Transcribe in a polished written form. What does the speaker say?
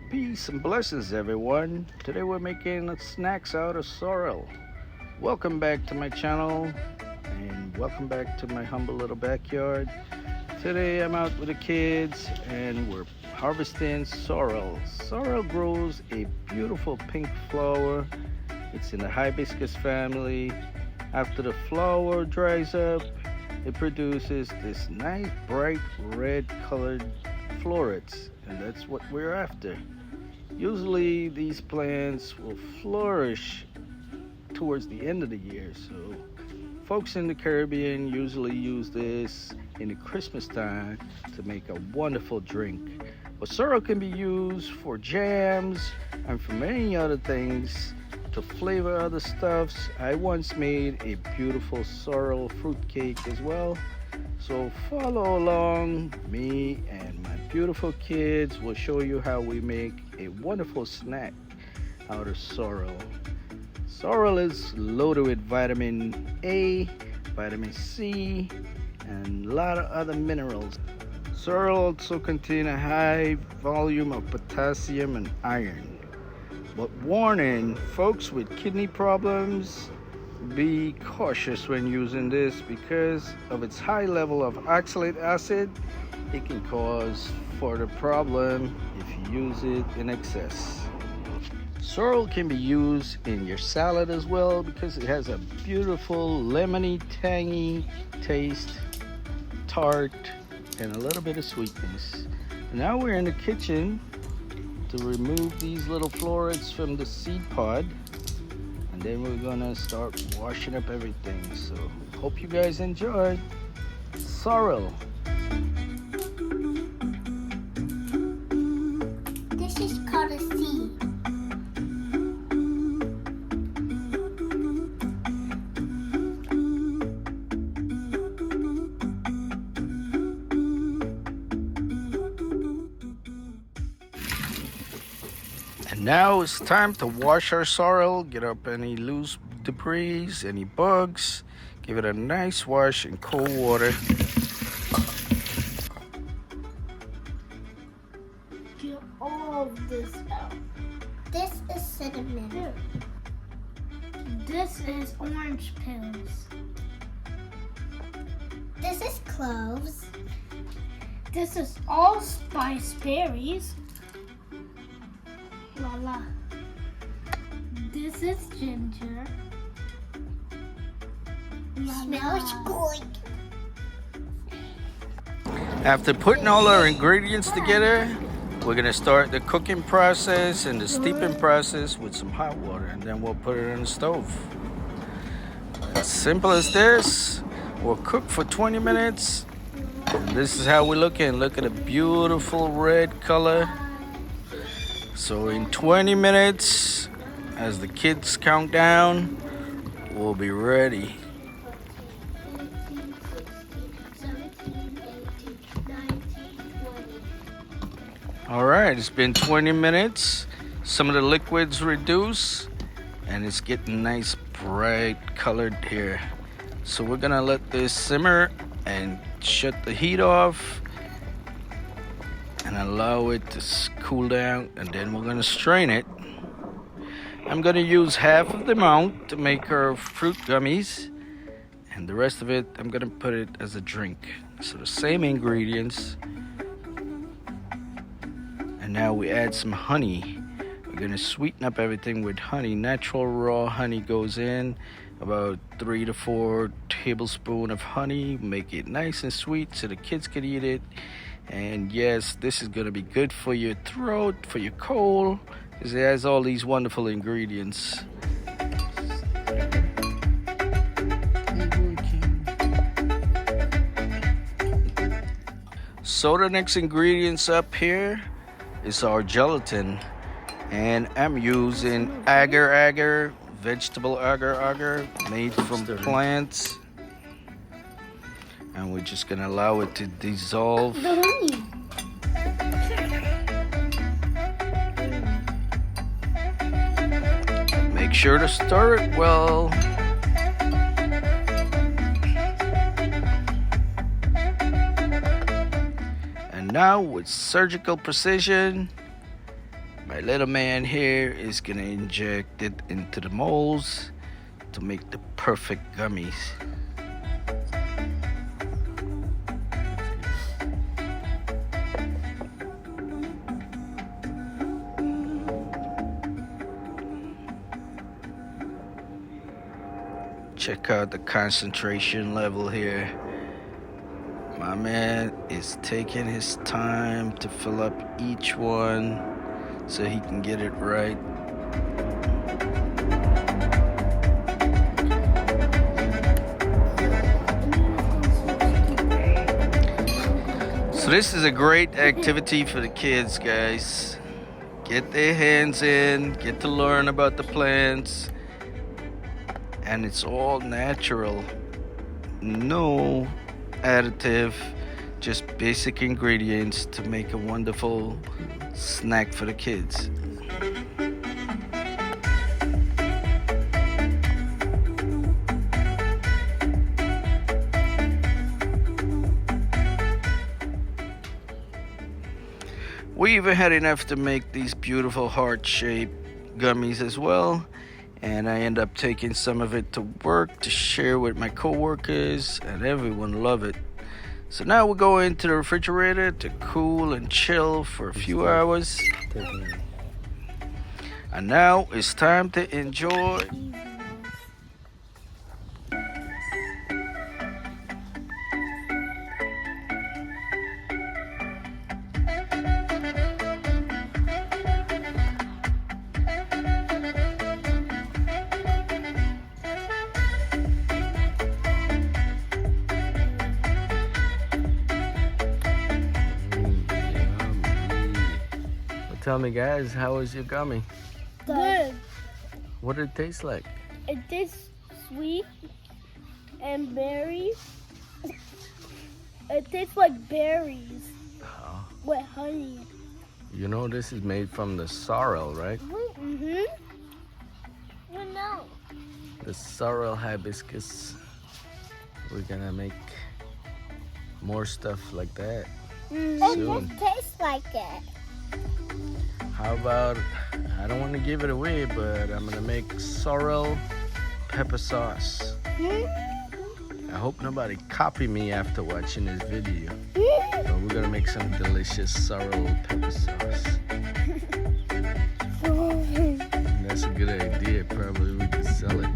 Peace and blessings, everyone. Today we're making snacks out of sorrel. Welcome back to my channel and welcome back to my humble little backyard. Today I'm out with the kids and we're harvesting sorrel. Sorrel grows a beautiful pink flower. It's in the hibiscus family. After the flower dries up, it produces this nice bright red colored florets, and that's what we're after. Usually these plants will flourish towards the end of the year, so folks in the Caribbean usually use this in the Christmas time to make a wonderful drink. But sorrel can be used for jams and for many other things to flavor other stuffs. I once made a beautiful sorrel fruit cake as well. So follow along. Me and my beautiful kids will show you how we make a wonderful snack out of sorrel. Sorrel is loaded with vitamin A, vitamin C, and a lot of other minerals. Sorrel also contains a high volume of potassium and iron. But warning, folks with kidney problems, be cautious when using this because of its high level of oxalic acid. It can cause further problem if you use it in excess. Sorrel can be used in your salad as well because it has a beautiful lemony, tangy taste, tart, and a little bit of sweetness. Now we're in the kitchen to remove these little florets from the seed pod, and then we're gonna start washing up everything. So hope you guys enjoy sorrel. This is called a seed. And now it's time to wash our sorrel, get up any loose debris, any bugs, give it a nice wash in cold water. Get all of this out. This is cinnamon. This is orange pills. This is cloves. This is allspice berries. La la. This is ginger. La Smells la. good. After putting all our ingredients together, we're gonna start the cooking process and the steeping process with some hot water, and then we'll put it on the stove. As simple as this. We'll cook for 20 minutes. And this is how we're looking. Look at the beautiful red color. So in 20 minutes, as the kids count down, we'll be ready. 17, 18, 19, 20. All right, it's been 20 minutes. Some of the liquids reduce, and it's getting nice bright colored here. So we're gonna let this simmer and shut the heat off and allow it to cool down, and then we're gonna strain it. I'm gonna use half of the amount to make our fruit gummies, and the rest of it I'm gonna put it as a drink. So the same ingredients. And now we add some honey. We're gonna sweeten up everything with honey. Natural raw honey goes in, about 3 to 4 tablespoons of honey. Make it nice and sweet so the kids can eat it. And yes, this is gonna be good for your throat, for your cold, because it has all these wonderful ingredients. So the next ingredients up here is our gelatin, and I'm using agar-agar, vegetable agar-agar made from plants, and we're just gonna allow it to dissolve. The honey. Make sure to stir it well. And now with surgical precision, My little man here is gonna inject it into the molds to make the perfect gummies. Check out the concentration level here. My man is taking his time to fill up each one so he can get it right. So this is a great activity for the kids, guys. Get their hands in, get to learn about the plants, and it's all natural. No additive, just basic ingredients to make a wonderful snack for the kids. We even had enough to make these beautiful heart-shaped gummies as well, and I end up taking some of it to work to share with my coworkers, and everyone loved it. So now we're going to the refrigerator to cool and chill for a few hours. And now it's time to enjoy. Tell me, guys, how was your gummy? Good. What did it taste like? It tastes sweet and berries. It tastes like berries Oh, with honey. you know this is made from the sorrel, right? Mm-hmm. You know. The sorrel hibiscus. We're gonna make more stuff like that It soon. just tastes like it. How about, I don't want to give it away, but I'm gonna make sorrel pepper sauce. I hope nobody copy me after watching this video. But we're gonna make some delicious sorrel pepper sauce. That's a good idea. Probably we could sell it.